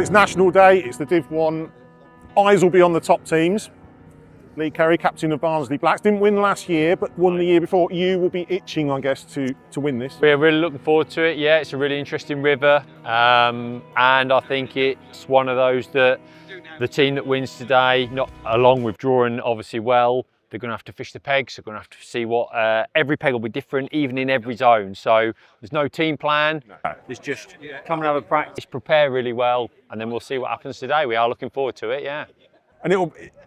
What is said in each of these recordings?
Well, it's National Day, it's the Div 1. Eyes will be on the top teams. Lee Carey, captain of Barnsley Blacks, didn't win last year, but won the year before. You will be itching, I guess, to win this. We're really looking forward to it. Yeah, it's a really interesting river, and I think it's one of those that the team that wins today, not along with drawing obviously well, they're going to have to fish the pegs. They're going to have to see what every peg will be different, even in every zone. So there's no team plan. It's just come and have a practice, prepare really well, and then we'll see what happens today. We are looking forward to it. Yeah. And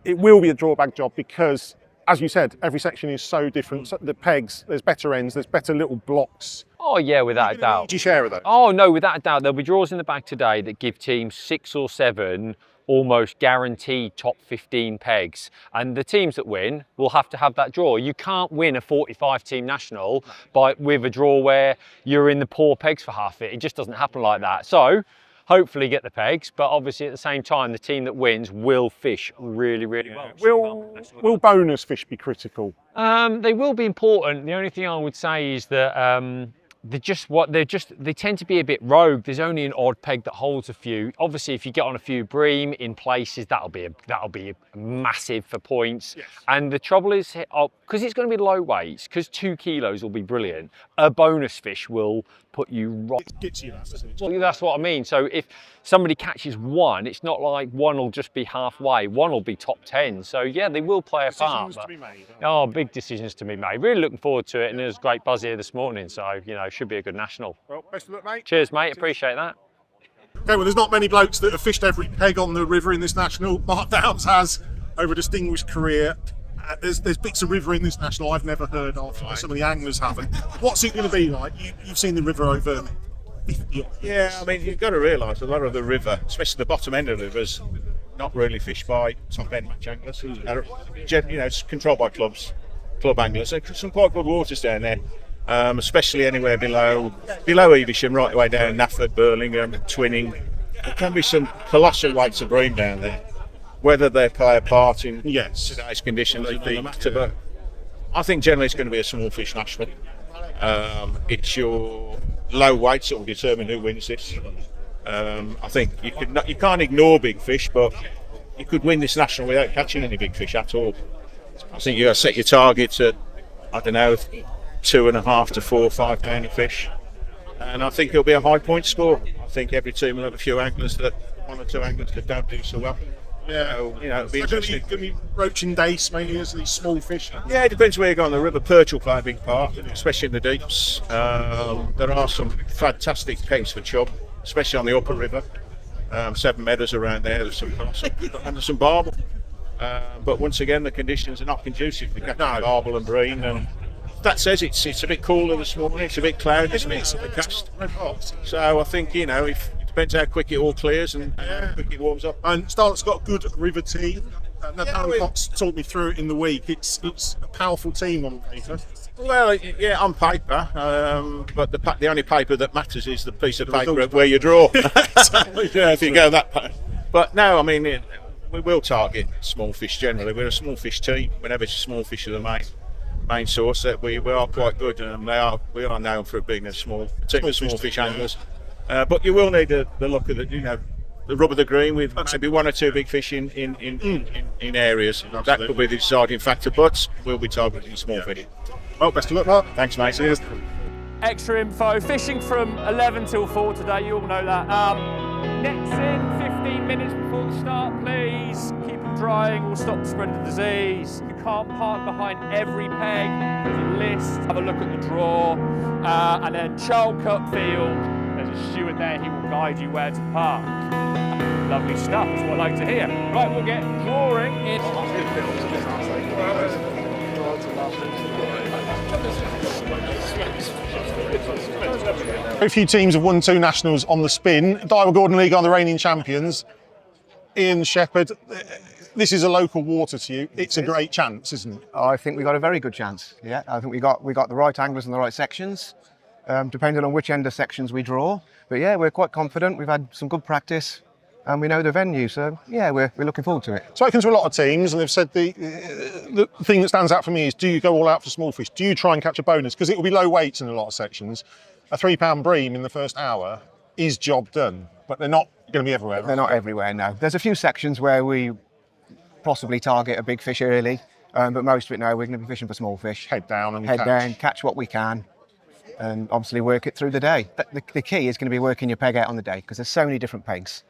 it will be a drawback job because, as you said, every section is so different. So the pegs, there's better ends, there's better little blocks. Oh yeah, without a doubt. Do you share of those? Oh no, without a doubt. There'll be draws in the bag today that give teams 6 or 7 almost guaranteed top 15 pegs. And the teams that win will have to have that draw. You can't win a 45 team national with a draw where you're in the poor pegs for half it. It just doesn't happen like that. So hopefully get the pegs, but obviously at the same time, the team that wins will fish really, really well. Will bonus fish be critical? They will be important. The only thing I would say is that they tend to be a bit rogue. There's only an odd peg that holds a few. Obviously, if you get on a few bream in places, that'll be massive for points. Yes. And the trouble is, because it's going to be low weights, because 2 kilos will be brilliant. A bonus fish will put you right. It gets you that, doesn't it? Well, that's what I mean. So if somebody catches 1, it's not like 1 will just be halfway. 1 will be top 10. So yeah, they will play a part. Decisions to be made. Oh, big decisions to be made. Really looking forward to it, and there's great buzz here this morning. So should be a good national. Well, best of luck, mate. Cheers, mate. Appreciate that. Okay, well, there's not many blokes that have fished every peg on the river in this national. Mark Downs has over a distinguished career. There's bits of river in this national I've never heard of. Some of the anglers haven't. What's it going to be like? You've seen the river over 50 years. Yeah, I mean, you've got to realise a lot of the river, especially the bottom end of the rivers, not really fished by top end match anglers. It's controlled by club anglers. There's some quite good waters down there. Especially anywhere below Evesham, right away down Twyford, Birmingham, Twinning. There can be some colossal weights of bream down there. Whether they play a part in today's conditions, but I think generally it's going to be a small fish national. It's your low weights that will determine who wins this. I think you can't ignore big fish, but you could win this national without catching any big fish at all. I think you got to set your targets at, 2.5 to 4 or 5 pound of fish, and I think it'll be a high point score. I think every team will have a few anglers 1 or 2 anglers that don't do so well. Yeah, it'll be interesting. Going to be roach and dace mainly as these small fish. Yeah, it depends where you go on the river. Perch will play a big part, especially in the deeps. There are some fantastic pegs for chub, especially on the upper river. 7 meadows around there. There's some barbel. But once again, the conditions are not conducive for catching barbel and bream. And that says it's a bit cooler this morning. It's a bit cloudy. It's a bit overcast. So I think it depends how quick it all clears and how quick it warms up. And Starlet's got a good river team. Alan Cox talked me through it in the week. It's a powerful team on paper. Well, yeah, on paper, but the only paper that matters is the piece of paper where you draw. If you go that. But no, I mean, we will target small fish generally. We're a small fish team. Whenever small fish are the main source, that we are quite good, and we are known for being a small team of small fish anglers. But you will need the look of the rub of the green with maybe 1 or 2 big fish in areas. Absolutely. That could be the deciding factor, but we'll be targeting small fish. Well, best of luck, Mark. Thanks, mate. Cheers. Extra info, fishing from 11 till 4 today, you all know that. Nets in 15 minutes before the start, please. Keep them drying, we'll stop the spread of the disease. You can't park behind every peg. There's a list, have a look at the draw. And then Charlcote Field, there's a steward there, he will guide you where to park. Lovely stuff, that's what I like to hear. Right, we'll get drawing in. A few teams have won 2 nationals on the spin. Daiwa Gordon League are the reigning champions. Ian Shepherd, this is a local water to you. It's a great chance, isn't it? I think we got a very good chance. Yeah, I think we got the right anglers and the right sections, depending on which end of sections we draw. But yeah, we're quite confident. We've had some good practice, and we know the venue. So yeah, we're looking forward to it. Spoken to a lot of teams, and they've said the thing that stands out for me is: do you go all out for small fish? Do you try and catch a bonus? Because it will be low weights in a lot of sections. A £3 bream in the first hour is job done, but they're not going to be everywhere. They're not everywhere, no. There's a few sections where we possibly target a big fish early, but most of it, no, we're going to be fishing for small fish. Head down and catch what we can, and obviously work it through the day. The key is going to be working your peg out on the day, because there's so many different pegs.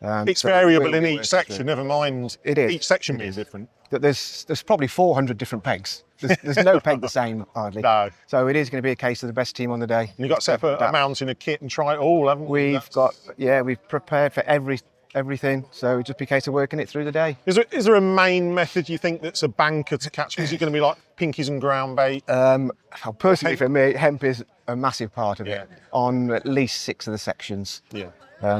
It's variable in each section, never mind it is. Each section being different. There's probably 400 different pegs. There's no peg the same, hardly. No. So it is going to be a case of the best team on the day. And you've got to set up a mountain, a kit and try it all, haven't we? We've prepared for everything, so it'll just be a case of working it through the day. Is there a main method you think that's a banker to catch? Is it going to be like pinkies and ground bait? Personally, for me, hemp is a massive part of it on at least 6 of the sections. Yeah.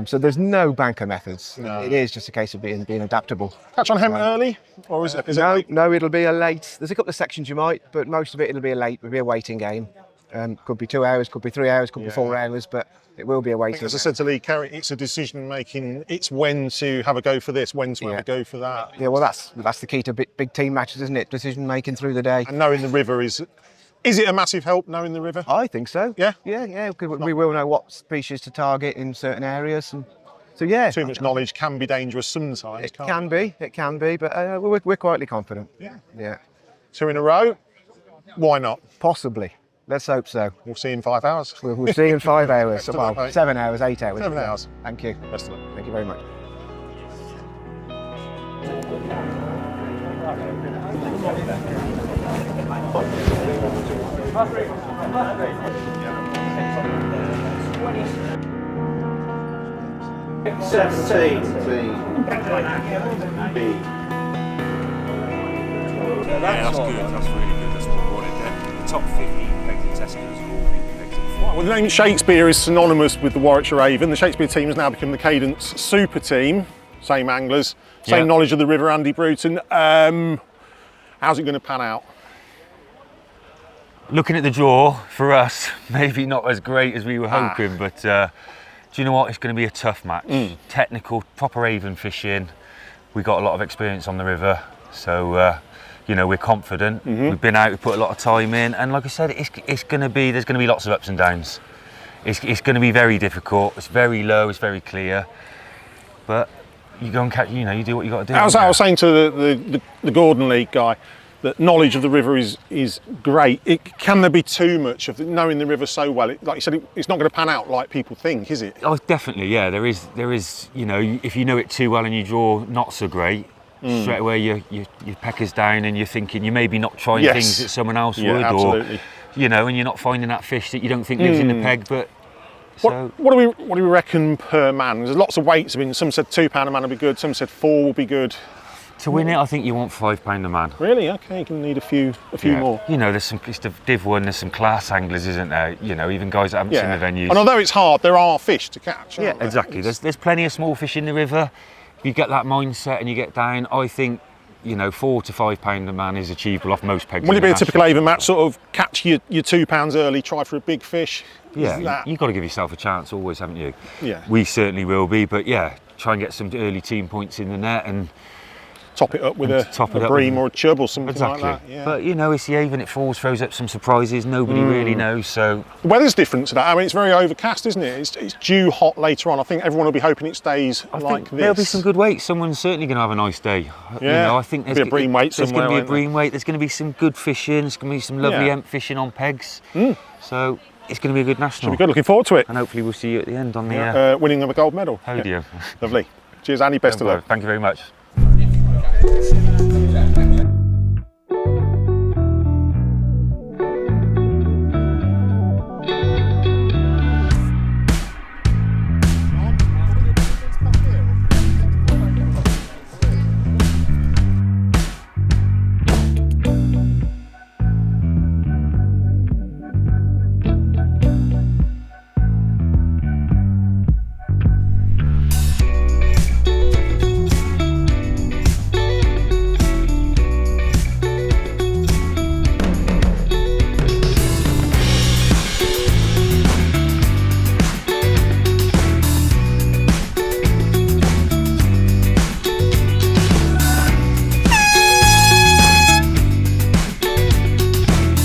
So there's no banker methods. No. It is just a case of being adaptable. Catch on hemp early, or is it? No, it'll be a late. There's a couple of sections you might, but most of it'll be a late. It'll be a waiting game. Could be 2 hours, could be 3 hours, could be 4 hours, but it will be a waiting. As I said to Lee Carey, it's a decision making. It's when to have a go for this, when to have a go for that. Yeah, well, that's the key to big team matches, isn't it? Decision making through the day. And knowing the river is it a massive help, knowing the river? I think so. Yeah? Yeah, because we will know what species to target in certain areas. And so, yeah. Too much knowledge can be dangerous sometimes, It can be, but we're quietly confident. Yeah. 2 in a row? Why not? Possibly. Let's hope so. We'll see in 5 hours. We'll see in 5 hours. Well, mate. 7 hours, 8 hours. 7 hours. Thank you. Best of luck. Thank you very much. That's good. That's really good. That's what we wanted. The top 15 pegs in Tesco's are all big pegs at 4. Well, the name Shakespeare is synonymous with the Warwickshire Avon. The Shakespeare team has now become the Cadence super team. Same anglers, same knowledge of the river, Andy Bruton. How's it going to pan out? Looking at the draw, for us, maybe not as great as we were hoping, but do you know what? It's going to be a tough match. Technical, proper Avon fishing. We got a lot of experience on the river, so you know, we're confident. We've been out, we've put a lot of time in, and like I said, there's going to be lots of ups and downs. It's going to be very difficult. It's very low. It's very clear, but you go and catch. You know, you do what you got to do. I was saying to the Gordon League guy that knowledge of the river is great. Can there be too much of knowing the river so well? Like you said, it's not going to pan out like people think, is it? Oh, definitely. Yeah, there is. You know, if you know it too well and you draw not so great, straight away your pecker's down and you're thinking you're maybe not trying things that someone else would, absolutely. or you know, and you're not finding that fish that you don't think lives in the peg, but. So, what do we reckon per man? There's lots of weights. I mean, some said £2 a man will be good. Some said 4 will be good. To win it, I think you want £5 a man. Really? Okay, you can need a few more. You know, it's the Div 1. There's some class anglers, isn't there? You know, even guys that haven't seen the venues. And although it's hard, there are fish to catch. Yeah, exactly. There's plenty of small fish in the river. If you get that mindset and you get down, I think, you know, £4 to £5 a man is achievable off most pegs. Will it be a typical Avon match? Sort of catch your £2 early, try for a big fish. Yeah, you've got to give yourself a chance always, haven't you? Yeah. We certainly will be, but yeah, try and get some early team points in the net and top it up with a bream or a chub or something like that. Yeah. But you know, it's the Avon, it throws up some surprises, nobody really knows, so. The weather's different to that. I mean, it's very overcast, isn't it? It's due hot later on. I think everyone will be hoping it stays like this. There'll be some good weights. Someone's certainly going to have a nice day. Yeah. You know, I think there's going to be a bream weight there's somewhere. There's going to be a bream weight. There's going to be some good fishing. There's going to be some lovely hemp fishing on pegs. So it's going to be a good national. Should be good. Looking forward to it. And hopefully we'll see you at the end on the winning of a gold medal. Podium. Lovely. Cheers, Andy. Best of luck. Thank you very much.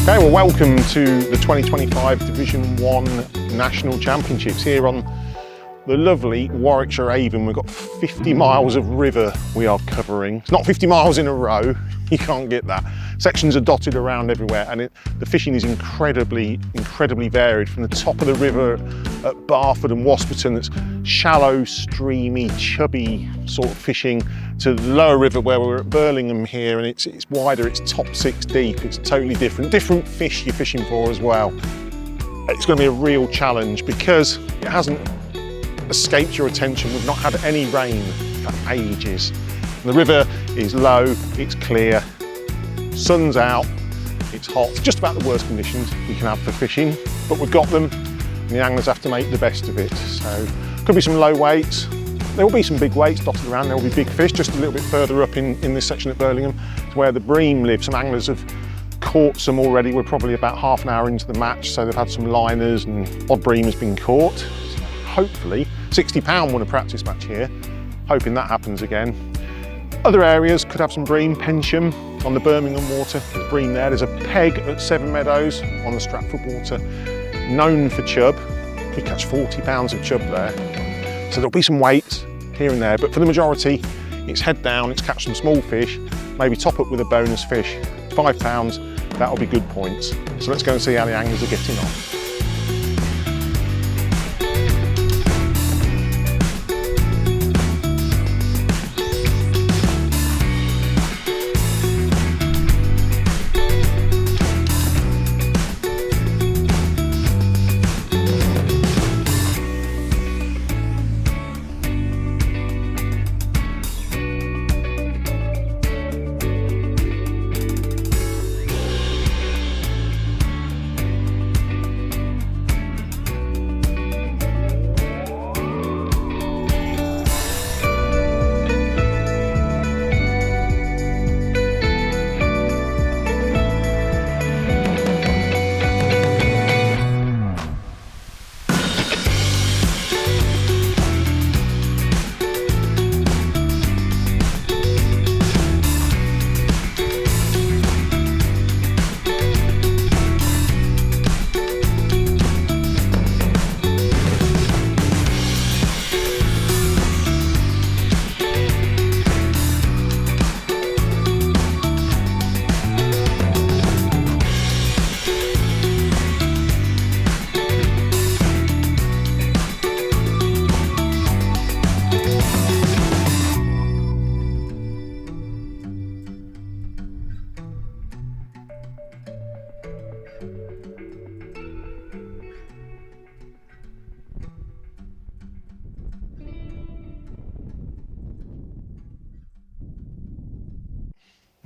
Okay, well, welcome to the 2025 Division 1 National Championships here on the lovely Warwickshire Avon. We've got 50 miles of river we are covering. It's not 50 miles in a row, you can't get that. Sections are dotted around everywhere, and the fishing is incredibly varied, from the top of the river at Barford and Wasperton, that's shallow, streamy, chubby sort of fishing, to the lower river where we're at Burlingham here, and it's wider, it's top 6 deep, it's totally different fish you're fishing for as well. It's going to be a real challenge because it hasn't escaped your attention. We've not had any rain for ages. The river is low, it's clear, sun's out, it's hot. It's just about the worst conditions you can have for fishing, but we've got them, and the anglers have to make the best of it. So could be some low weights. There will be some big weights dotted around. There will be big fish just a little bit further up in this section at Burlingham. It's where the Bream live. Some anglers have caught some already. We're probably about half an hour into the match, so they've had some liners and odd Bream has been caught. So hopefully, £60 won a practice match here. Hoping that happens again. Other areas could have some Bream. Pensham on the Birmingham water, there's Bream there. There's a peg at Seven Meadows on the Stratford water, known for chub. We catch 40 pounds of chub there. So there'll be some weights here and there, but for the majority, it's head down, it's catch some small fish, maybe top up with a bonus fish, £5, that'll be good points. So let's go and see how the anglers are getting on.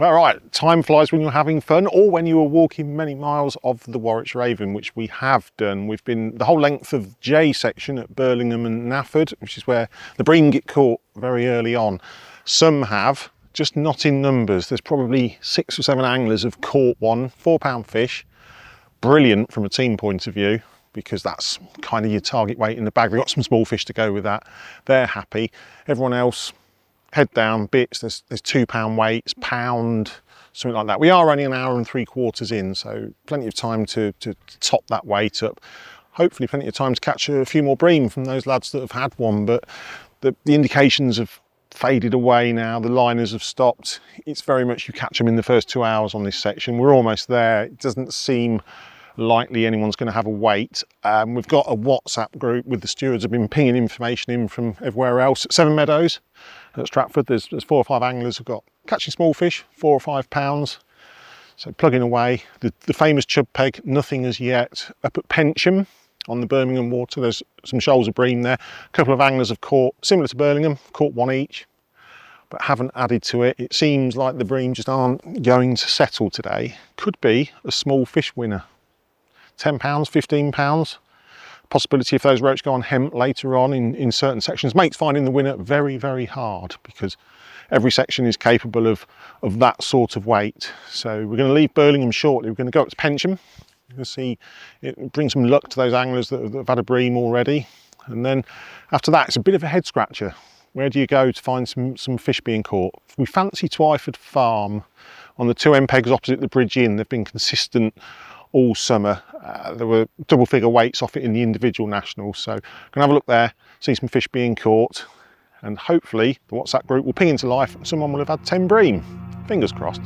All right, time flies when you're having fun, or when you are walking many miles of the Warwickshire Avon, which we have done. We've been the whole length of J section at Burlingham and Twyford, which is where the Bream get caught very early on. Some have, just not in numbers. There's probably 6 or 7 anglers have caught one, £4 fish. Brilliant from a team point of view, because that's kind of your target weight in the bag. They've got some small fish to go with that. They're happy. Everyone else, head down bits. There's £2 weights, pound, something like that. We are only an hour and 3/4 in, so plenty of time to top that weight up. Hopefully plenty of time to catch a few more Bream from those lads that have had one, but the indications have faded away now. The liners have stopped. It's very much you catch them in the first 2 hours on this section. We're almost there. It doesn't seem likely anyone's going to have a weight. We've got a WhatsApp group with the stewards have been pinging information in from everywhere else. At Seven Meadows at Stratford, there's 4 or 5 anglers who've got catching small fish, 4 or 5 pounds. So plugging away. The famous chub peg, nothing as yet. Up at Pensham on the Birmingham water, there's some shoals of Bream there. A couple of anglers have caught, similar to Burlingham, caught 1 each, but haven't added to it. It seems like the Bream just aren't going to settle today. Could be a small fish winner. £10, £15. Possibility if those roach go on hemp later on in certain sections makes finding the winner very, very hard, because every section is capable of that sort of weight. So we're going to leave Burlingham shortly. We're going to go up to Pensham. You'll see it brings some luck to those anglers that have had a Bream already. And then after that, it's a bit of a head scratcher. Where do you go to find some fish being caught? We fancy Twyford Farm on the 2 MPEGs opposite the Bridge Inn. They've been consistent all summer. There were double figure weights off it in the individual nationals, so I'm gonna have a look there, see some fish being caught, and hopefully the WhatsApp group will ping into life and someone will have had 10 bream. Fingers crossed.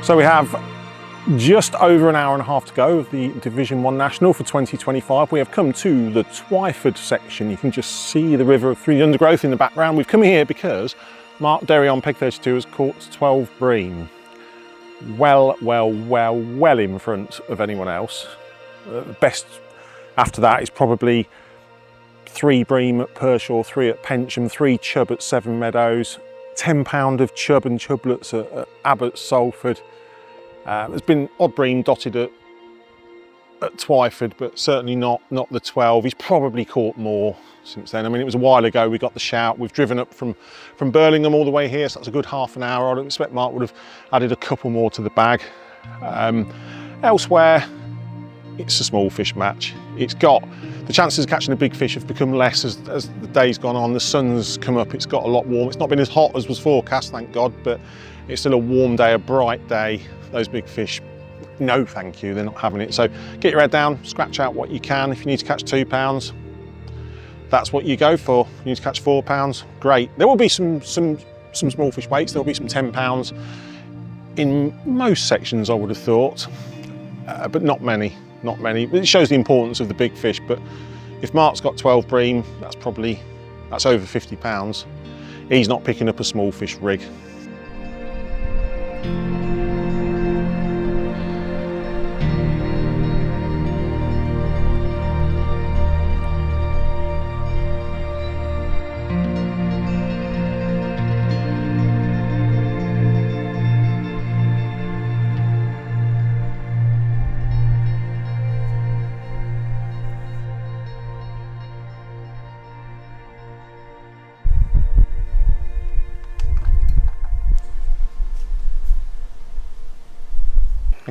So we have just over an hour and a half to go of the Division 1 National for 2025. We have come to the Twyford section. You can just see the river through the undergrowth in the background. We've come here because Mark Derry on peg 32 has caught 12 bream. Well in front of anyone else. The best after that is probably 3 bream at Pershore, 3 at Pensham, 3 chub at Seven Meadows, 10 pound of chub and chublets at Abbott Salford. There's been odd bream dotted at Twyford, but certainly not the 12. He's probably caught more since then. I mean, it was a while ago we got the shout. We've driven up from Birmingham all the way here, so that's a good half an hour. I'd expect Mark would have added a couple more to the bag. Elsewhere, it's a small fish match. It's got the chances of catching a big fish have become less as the day's gone on. The sun's come up, it's got a lot warm. It's not been as hot as was forecast, thank God, but it's still a warm day, a bright day. Those big fish, no thank you, they're not having it. So get your head down, scratch out what you can. If you need to catch 2 pounds, that's what you go for. If you need to catch 4 pounds, great. There will be some small fish weights, there'll be some 10 pounds in most sections, I would have thought, but not many. It shows the importance of the big fish, but if Mark's got 12 bream, that's over 50 pounds. He's not picking up a small fish rig.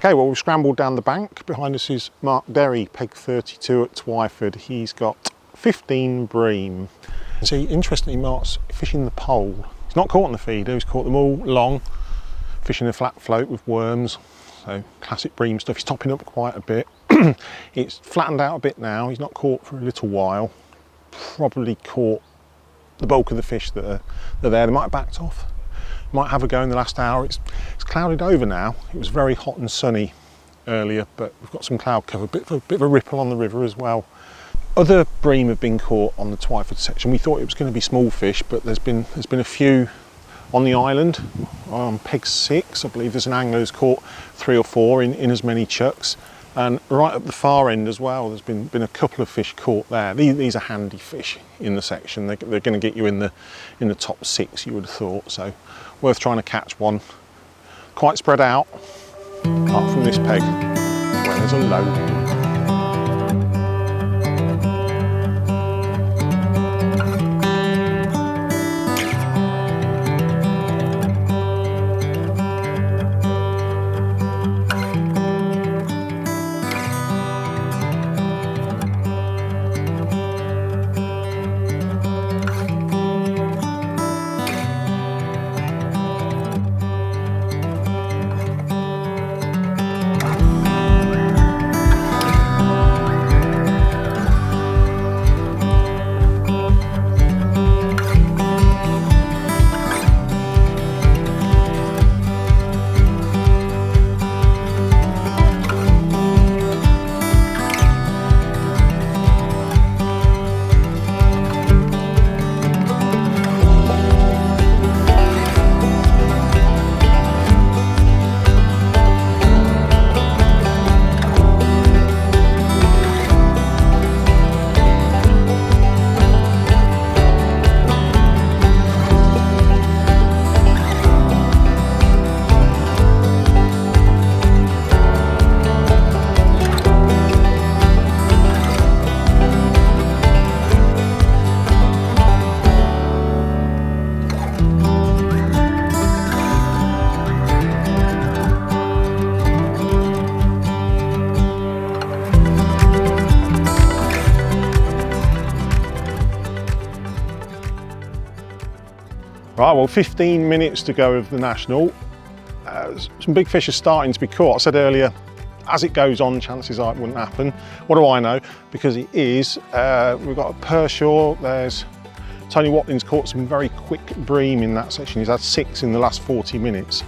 Okay, well, we've scrambled down the bank. Behind us is Mark Derry, peg 32 at Twyford. He's got 15 bream. See, interestingly, Mark's fishing the pole. He's not caught on the feeder, he's caught them all long, fishing a flat float with worms. So classic bream stuff. He's topping up quite a bit. It's flattened out a bit now. He's not caught for a little while. Probably caught the bulk of the fish that are there. They might have backed off. Might have a go in the last hour. It's clouded over now. It was very hot and sunny earlier, but we've got some cloud cover. Bit of a ripple on the river as well. Other bream have been caught on the Twyford section. We thought it was going to be small fish, but there's been a few on the island. On peg 6, I believe there's an angler who's caught 3 or 4 in as many chucks. And right up the far end as well, there's been a couple of fish caught there. These are handy fish in the section. They're going to get you in the top 6, you would have thought. So worth trying to catch one. Quite spread out, apart from this peg, where there's a load. Right, well, 15 minutes to go of the National. Some big fish are starting to be caught. I said earlier, as it goes on, chances are it wouldn't happen. What do I know? Because it is. We've got a Pershore. There's Tony Watlin's caught some very quick bream in that section. He's had 6 in the last 40 minutes.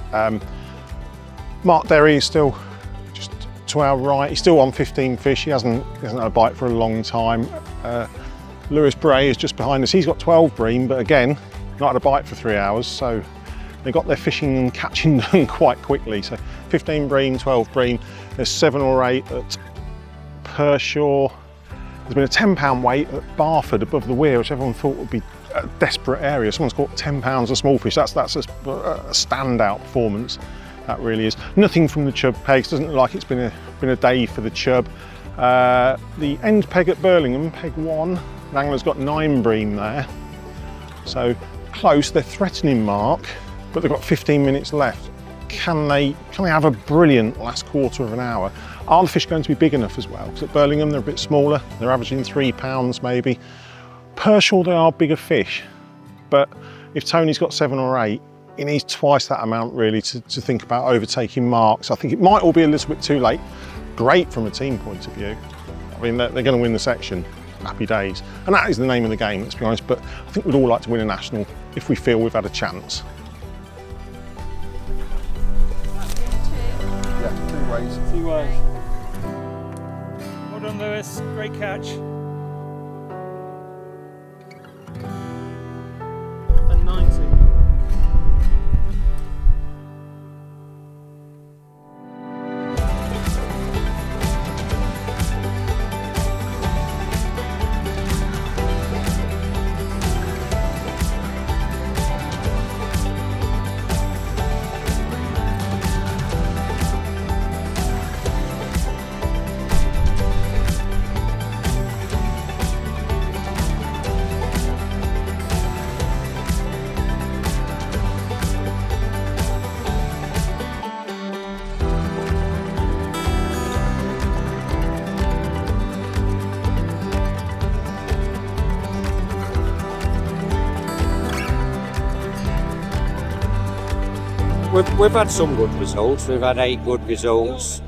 Mark Derry is still just to our right. He's still on 15 fish. He hasn't had a bite for a long time. Lewis Bray is just behind us. He's got 12 bream, but again, not had a bite for 3 hours, so they got their fishing and catching done quite quickly. So 15 bream, 12 bream. There's 7 or 8 at Pershore. There's been a 10-pound weight at Barford above the weir, which everyone thought would be a desperate area. Someone's caught 10 pounds of small fish. That's a standout performance. That really is. Nothing from the chub pegs. Doesn't look like it's been a day for the chub. The end peg at Birmingham, peg 1. The angler's got 9 bream there. So close. They're threatening Mark, but they've got 15 minutes left. Can they have a brilliant last quarter of an hour? Are the fish going to be big enough as well? Because at Birmingham they're a bit smaller. They're averaging 3 pounds maybe. Pershore, they are bigger fish, but if Tony's got 7 or 8, he needs twice that amount really to think about overtaking Mark. So I think it might all be a little bit too late. Great from a team point of view. I mean, they're going to win the section. Happy days. And that is the name of the game, let's be honest, but I think we'd all like to win a national if we feel we've had a chance. Yeah, 2 ways. Well done, Lewis. Great catch. And 90. we've had some good results. We've had 8 good results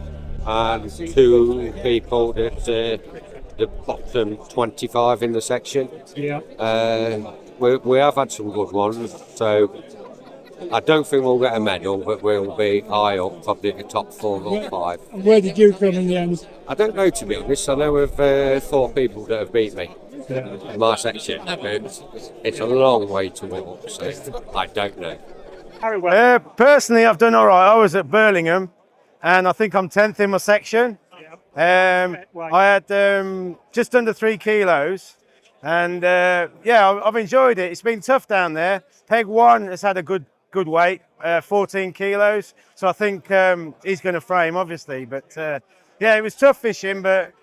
and 2 people that the bottom 25 in the section. Yeah. We have had some good ones, so I don't think we'll get a medal, but we'll be high up, probably the top 4 or 5. And where did you come in the end? I don't know, to be honest. I know of 4 people that have beat me in my section. It's a long way to win up, so I don't know. Personally, I've done all right. I was at Birmingham, and I think I'm 10th in my section. I had just under 3 kilos, and yeah, I've enjoyed it. It's been tough down there. Peg 1 has had a good weight, 14 kilos. So I think he's going to frame, obviously. But yeah, it was tough fishing, but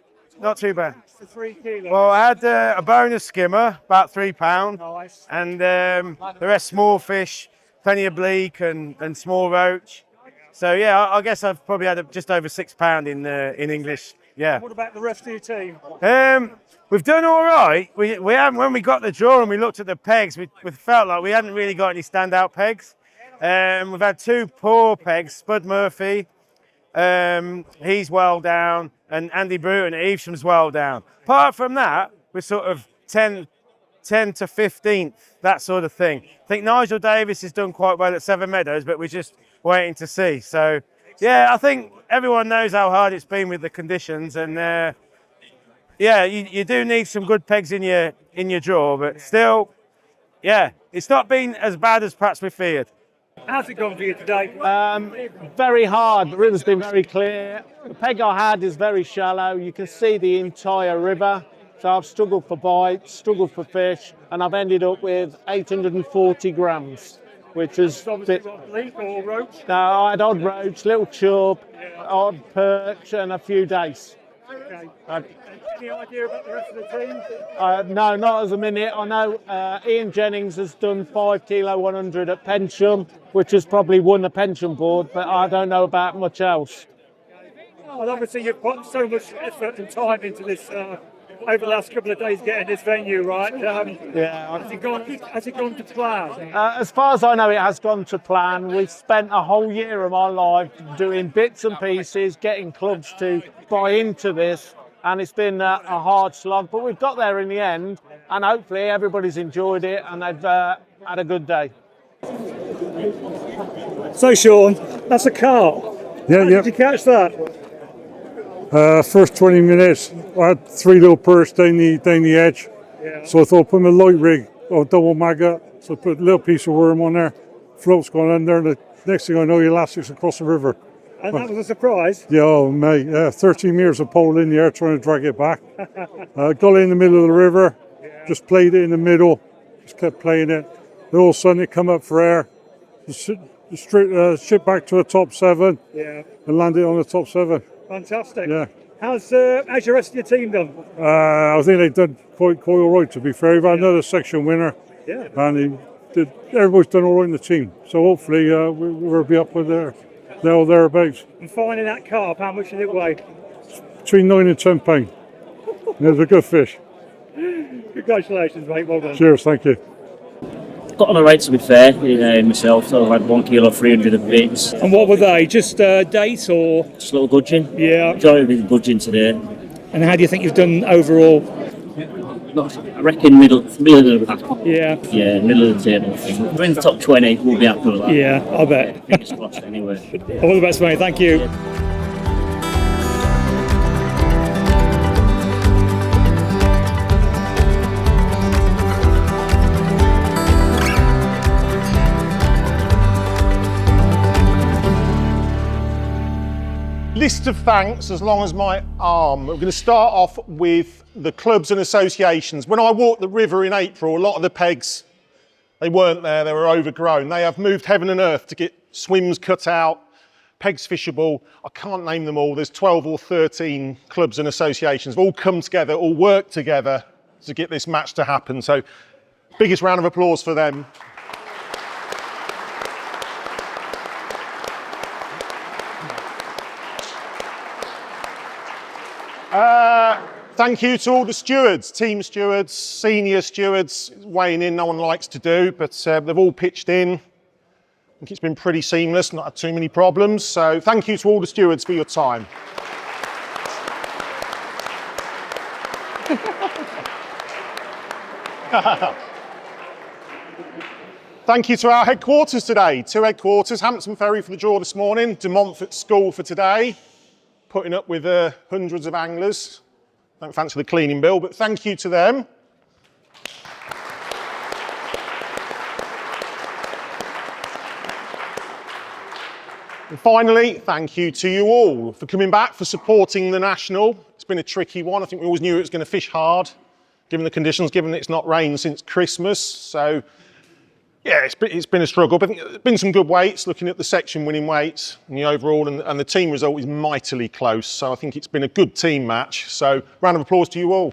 not too bad. 3 kilos. Well, I had a bonus skimmer, about £3, Nice. and the rest small fish, plenty of bleak and small roach. So yeah, I guess I've probably had just over £6 in English. Yeah. What about the rest of your team? We've done all right. We haven't, when we got the draw and we looked at the pegs, we felt like we hadn't really got any standout pegs. We've had 2 poor pegs. Spud Murphy, he's well down, and Andy Bruton at Evesham's well down. Apart from that, we're sort of 10 to 15th, that sort of thing. I think Nigel Davis has done quite well at Seven Meadows, but we're just waiting to see. So yeah, I think everyone knows how hard it's been with the conditions, and yeah, you do need some good pegs in your draw, but still, yeah, it's not been as bad as perhaps we feared. How's it gone for you today? Very hard. The river's been very clear. The peg I had is very shallow. You can see the entire river. So I've struggled for bites, struggled for fish, and I've ended up with 840 grams, which is a bit... Bleak or roach? No, I had odd roach, little chub, odd perch, and a few dace. Okay. Any idea about the rest of the team? No, not as a minute. I know Ian Jennings has done 5 kilo 100 at Pensham, which has probably won the Pensham board, but I don't know about much else. Well, obviously you've put so much effort and time into this over the last couple of days getting this venue right. Yeah. Has it gone to plan? As far as I know, it has gone to plan. We've spent a whole year of my life doing bits and pieces, getting clubs to buy into this, and it's been a hard slog, but we've got there in the end, and hopefully everybody's enjoyed it and they've had a good day. So Sean, that's a carp. Yeah. Did you catch that? First 20 minutes, I had 3 little perch down the edge. Yeah. So I thought I'd put my light rig or double maggot. So I put a little piece of worm on there. Float's gone in there, and the next thing I know, elastics across the river. And that was a surprise. Yeah, oh mate, 13 meters of pole in the air trying to drag it back. Got it in the middle of the river, just played it in the middle, just kept playing it. Then all of a sudden it come up for air, ship back to a top 7, and landed on the top 7. Fantastic. Yeah. How's your rest of your team done? I think they've done quite all right, to be fair. We've had another section winner, and everybody's done all right in the team. So hopefully we'll be up with thereabouts. And finding that carp, how much did it weigh? Between 9 and 10 pounds. It was a good fish. Congratulations, mate. Well done. Cheers, thank you. Got on the right, to be fair, myself, so I had 1 kilo 300 of bits. And what were they? Just date or? Just a little gudgeon. Yeah. Majority of gudgeon today. And how do you think you've done overall? I reckon middle of the pack. Yeah. Yeah, middle of the table. If we're in the top 20, we'll be happy with that. Yeah, I bet. Fingers crossed anyway. All the best, mate. Thank you. Yeah. List of thanks as long as my arm. We're going to start off with the clubs and associations. When I walked the river in April, a lot of the pegs, they weren't there, they were overgrown. They have moved heaven and earth to get swims cut out, pegs fishable. I can't name them all. There's 12 or 13 clubs and associations. They've all come together, all worked together to get this match to happen. So biggest round of applause for them. Thank you to all the stewards, team stewards, senior stewards, weighing in, no one likes to do, but they've all pitched in. think it's been pretty seamless, not had too many problems. So thank you to all the stewards for your time. Thank you to our headquarters today. 2 headquarters, Hampton Ferry for the draw this morning, De Montfort School for today, putting up with hundreds of anglers. Don't fancy the cleaning bill, but thank you to them. And finally, thank you to you all for coming back, for supporting the National. It's been a tricky one. I think we always knew it was going to fish hard, given the conditions, given that it's not rained since Christmas. So, yeah, it's been a struggle. But I think there's been some good weights, looking at the section winning weights and the overall, and the team result is mightily close. So I think it's been a good team match. So, round of applause to you all.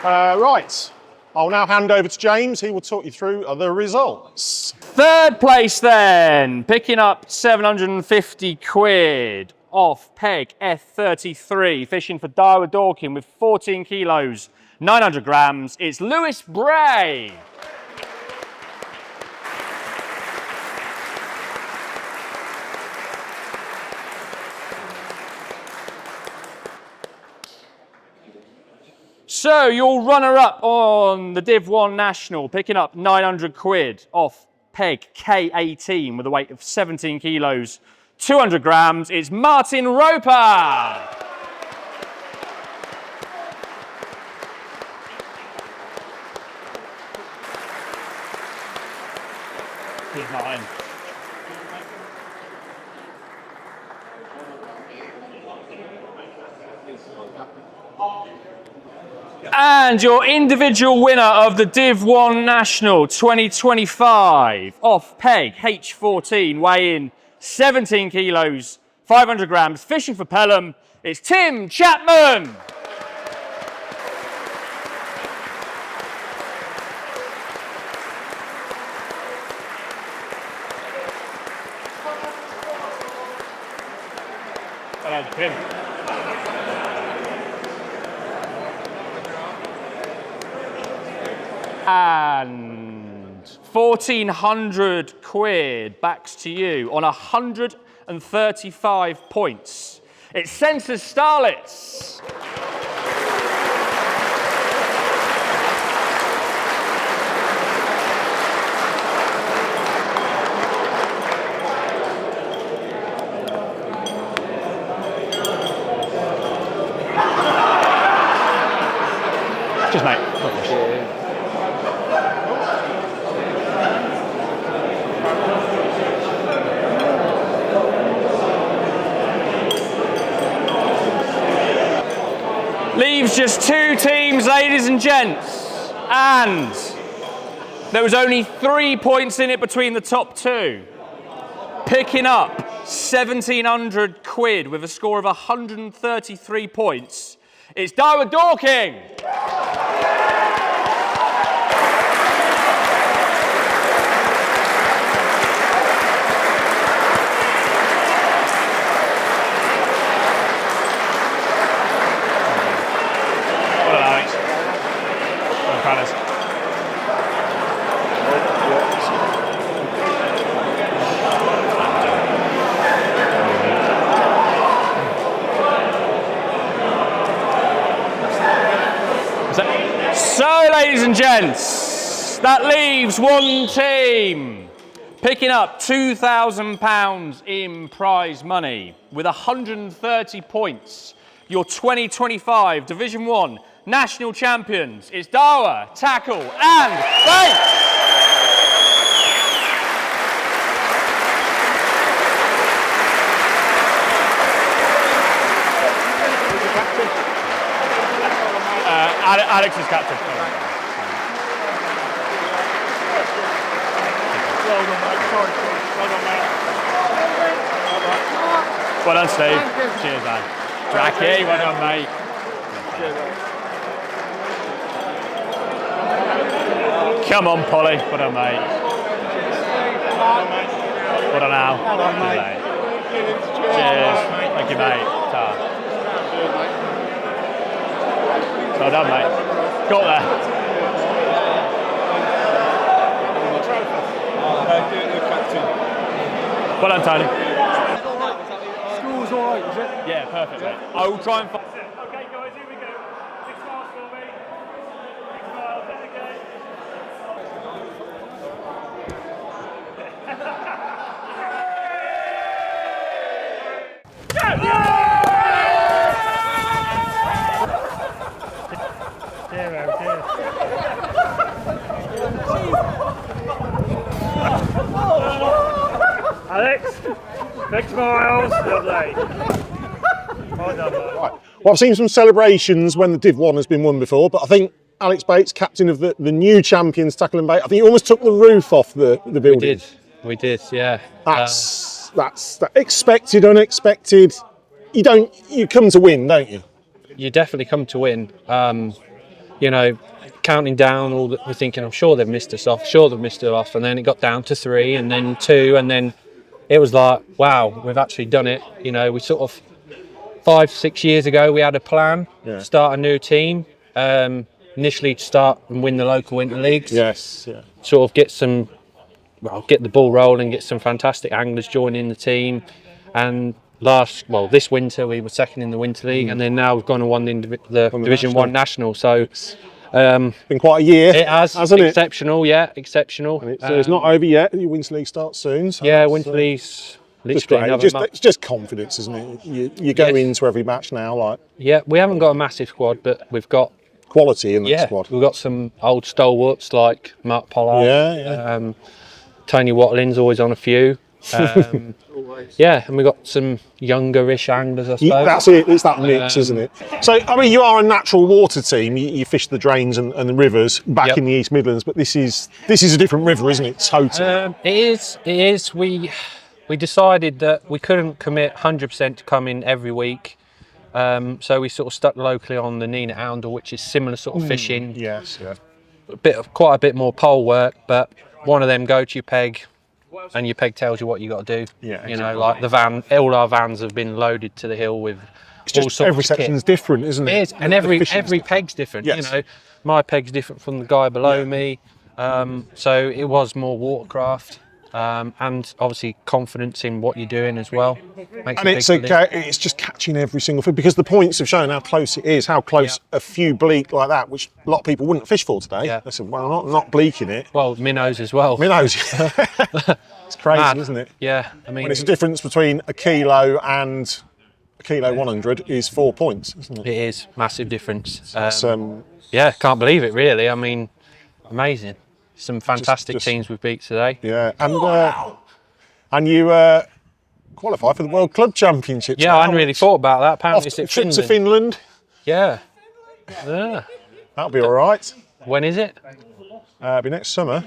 Right. I'll now hand over to James. He will talk you through the results. Third place then, picking up 750 quid off peg F33, fishing for Daiwa Dorking with 14 kilos, 900 grams. It's Lewis Bray. So your runner-up on the Div 1 National, picking up 900 quid off peg K18 with a weight of 17 kilos, 200 grams. It's Martin Roper. He's not in. And your individual winner of the Div 1 National 2025 off peg H14, weighing 17 kilos, 500 grams, fishing for Pelham, it's Tim Chapman. Well done, Tim. And 1,400 quid backs to you on 135 points. It's Census Starlets. Cheers, mate. Leaves just 2 teams, ladies and gents, and there was only 3 points in it between the top 2. Picking up 1,700 quid with a score of 133 points, it's Daiwa Dorking. So, ladies and gents, that leaves 1 team picking up £2,000 in prize money with 130 points. Your 2025 Division 1 National Champions is Daiwa, Tackle and Bait. Alex is captain. Well done, mate. Sorry. Well done, mate. Well done, Steve. Cheers, man. Jackie, well done, mate. Come on, Polly. Well done, mate. Well done, Al. Well done, mate. Cheers. Thank you, mate. Well done, mate. Got there. Well done, Tony. School's all right, is it? Yeah, perfect, mate. I will try and find. Okay, guys, here we go. 6 miles for me. 6 miles, okay. Alex, 6 miles, lovely. Well done, mate. Well, I've seen some celebrations when the Div 1 has been won before, but I think Alex Bates, captain of the new champions, Tackle and Bait, I think he almost took the roof off the building. We did, yeah. That's expected, unexpected. You come to win, don't you? You definitely come to win. You know, counting down we're thinking, I'm sure they've missed us off, and then it got down to 3 and then 2, and then it was like, wow, we've actually done it. You know, we sort of 5-6 years ago we had a plan, start a new team, initially to start and win the local winter leagues. Yes, yeah. Sort of get the ball rolling, get some fantastic anglers joining the team, and this winter we were second in the winter league, and then now we've gone and won the Division 1 national. So been quite a year. It has, hasn't it? exceptional, yeah, exceptional. And it's not over yet. Your winter league starts soon. So yeah, winter league's literally another month. It's just confidence, isn't it? You go into every match now like. Yeah, we haven't got a massive squad, but we've got quality in that squad. We've got some old stalwarts like Mark Pollard. Yeah. Tony Watling's always on a few. Yeah, and we've got some younger-ish anglers, I suppose. That's it, it's that mix, isn't it? So, I mean, you are a natural water team. You fish the drains and the rivers back in the East Midlands, but this is a different river, isn't it? Totally. It is. We decided that we couldn't commit 100% to come in every week. So we sort of stuck locally on the Nina Oundle, which is similar sort of fishing. Yes, yeah. Quite a bit more pole work, but one of them go to your peg, and your peg tells you what you got to do. Yeah, you know, like the van. All our vans have been loaded to the hill with all sorts every of section's kit. different, isn't it? It is, and every peg's different. Yes. You know, my peg's different from the guy below me. So it was more watercraft. And obviously confidence in what you're doing as well. And it's just catching every single thing, because the points have shown how close it is, how close a few bleak like that, which a lot of people wouldn't fish for today. Yeah. They said, well, not bleak in it. Well, minnows as well. Minnows. It's crazy, Mad. Isn't it? Yeah, I mean, when it's a difference between a kilo and a kilo 100 is 4 points, isn't it? It is massive difference. Yeah, can't believe it really. I mean, amazing. Some fantastic teams we've beat today. Yeah, and you qualify for the World Club Championships. Yeah, I hadn't really thought about that. Apparently, it's trip to Finland. Yeah. That'll be all right. When is it? It'll be next summer.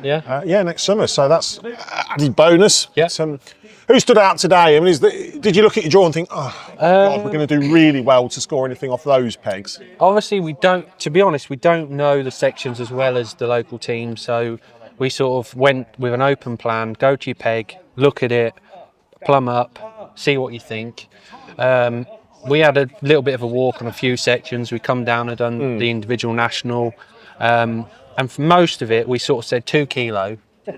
Yeah. Next summer. So that's added bonus. Yeah. Who stood out today? I mean, did you look at your draw and think, God, we're going to do really well to score anything off those pegs? Obviously, to be honest, we don't know the sections as well as the local team. So we sort of went with an open plan, go to your peg, look at it, plumb up, see what you think. We had a little bit of a walk on a few sections. We come down and done the individual national. And for most of it, we sort of said 2 kilo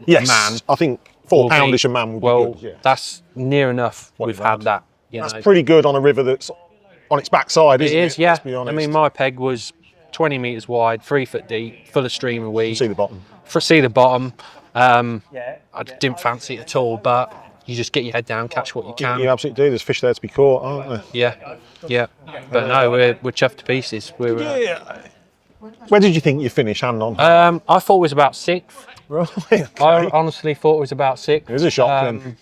man. I think 4 poundish a man would be good. Yeah. That's near enough. We've had that. That's pretty good on a river that's on its backside, isn't it? It is, yeah. Let's be honest. I mean, my peg was 20 metres wide, 3 foot deep, full of streamer weed. You see the bottom. See the bottom. I didn't fancy it at all, but you just get your head down, catch what you can. You absolutely do. There's fish there to be caught, aren't there? Yeah. But no, we're chuffed to pieces. Where did you think you finished, hand on? I thought it was about 6th. Right. Okay. I honestly thought it was about 6th. It was a shock then.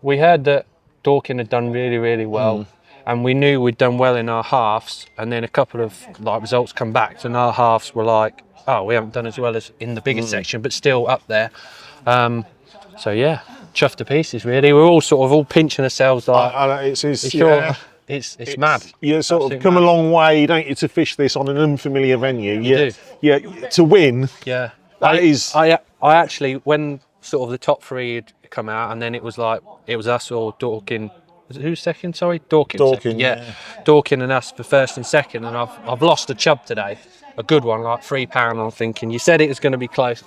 We heard that Dorking had done really, really well, and we knew we'd done well in our halves, and then a couple of results come back, and our halves were like, oh, we haven't done as well as in the biggest section, but still up there. So yeah, chuffed to pieces really. We're all pinching ourselves like, it's mad. You sort of come a long way, don't you, to fish this on an unfamiliar venue. You do. Yeah, to win. Yeah. I actually, when sort of the top 3 had come out, and then it was us or Dorking. Who's second? Sorry, Dorking. Dorking. Yeah, Dorking and us for first and second, and I've lost a chub today, a good one, like £3. I'm thinking you said it was going to be close.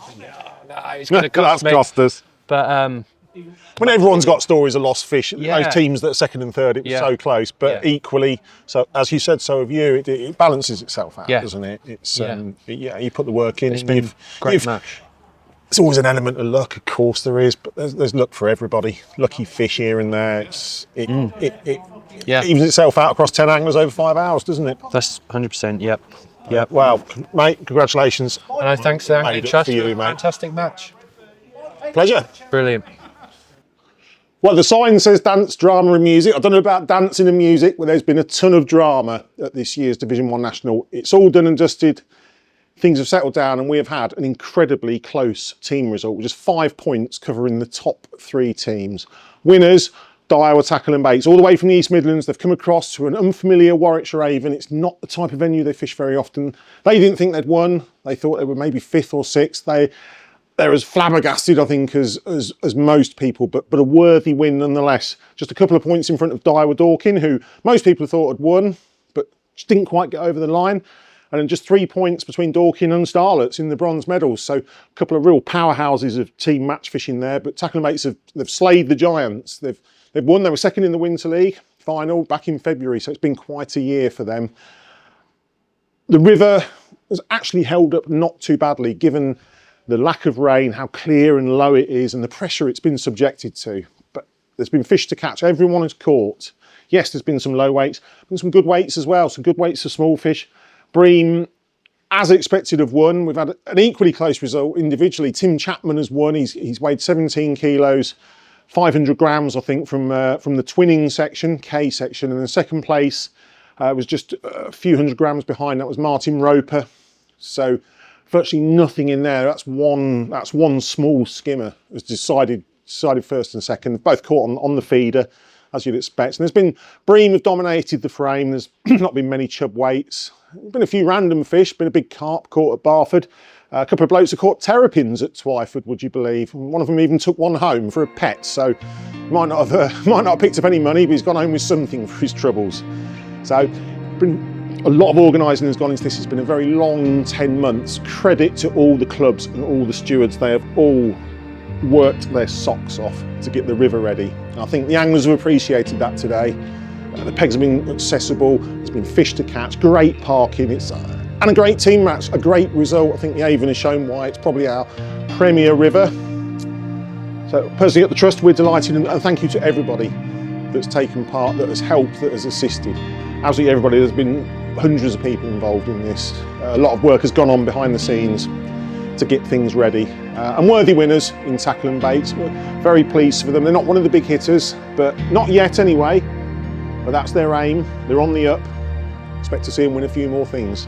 No, it's going to cost me. That's cost us. But I mean, everyone's got stories of lost fish. Yeah. Those teams that are second and third, it was so close. But equally, so as you said, so have you. It balances itself out, doesn't it? It's you put the work in. It's been a great match. It's always an element of luck, of course there is, but there's luck for everybody. Lucky fish here and there. It evens itself out across 10 anglers over 5 hours, doesn't it? That's 100%. Yep. Yep. Well, mate, congratulations. No, thanks, Dan. For you, mate. Fantastic match. Pleasure. Brilliant. Well, the sign says dance, drama and music. I don't know about dancing and music, but there's been a ton of drama at this year's Division 1 National. It's all done and dusted. Things have settled down and we have had an incredibly close team result, with just 5 points covering the top 3 teams. Winners, Diowa, Tackle and Baits, all the way from the East Midlands. They've come across to an unfamiliar Warwickshire Avon. It's not the type of venue they fish very often. They didn't think they'd won. They thought they were maybe 5th or 6th. They're as flabbergasted, I think, as most people, but a worthy win nonetheless. Just a couple of points in front of Diowa Dorking, who most people thought had won, but just didn't quite get over the line. And then just 3 points between Dorking and Starlets in the bronze medals. So a couple of real powerhouses of team match fishing there. But Tackle and Baits they've slayed the giants. They've won. They were second in the Winter League final back in February. So it's been quite a year for them. The river has actually held up not too badly, given the lack of rain, how clear and low it is, and the pressure it's been subjected to. But there's been fish to catch. Everyone is caught. Yes, there's been some low weights, but some good weights as well. Some good weights of small fish. Bream, as expected, have won. We've had an equally close result individually. Tim Chapman has won. He's weighed 17 kilos, 500 grams, I think, from the twinning section, K section, and the second place was just a few hundred grams behind. That was Martin Roper. So virtually nothing in there. That's one small skimmer was decided first and second. Both caught on the feeder, as you'd expect. And there's been Bream have dominated the frame. There's not been many chub weights. Been a few random fish. Been a big carp caught at Barford. A couple of blokes have caught terrapins at Twyford, would you believe? One of them even took one home for a pet. So might not have picked up any money, but he's gone home with something for his troubles. So been a lot of organising has gone into this. It's been a very long 10 months. Credit to all the clubs and all the stewards. They have all worked their socks off to get the river ready. And I think the anglers have appreciated that today. The pegs have been accessible, there's been fish to catch, great parking, and a great team match, a great result. I think the Avon has shown why it's probably our premier river. So personally at the Trust, we're delighted, and thank you to everybody that's taken part, that has helped, that has assisted. Absolutely everybody. There's been hundreds of people involved in this. A lot of work has gone on behind the scenes to get things ready. And worthy winners in Tackle and Baits. We're very pleased for them. They're not one of the big hitters, but not yet anyway. But that's their aim. They're on the up. Expect to see them win a few more things.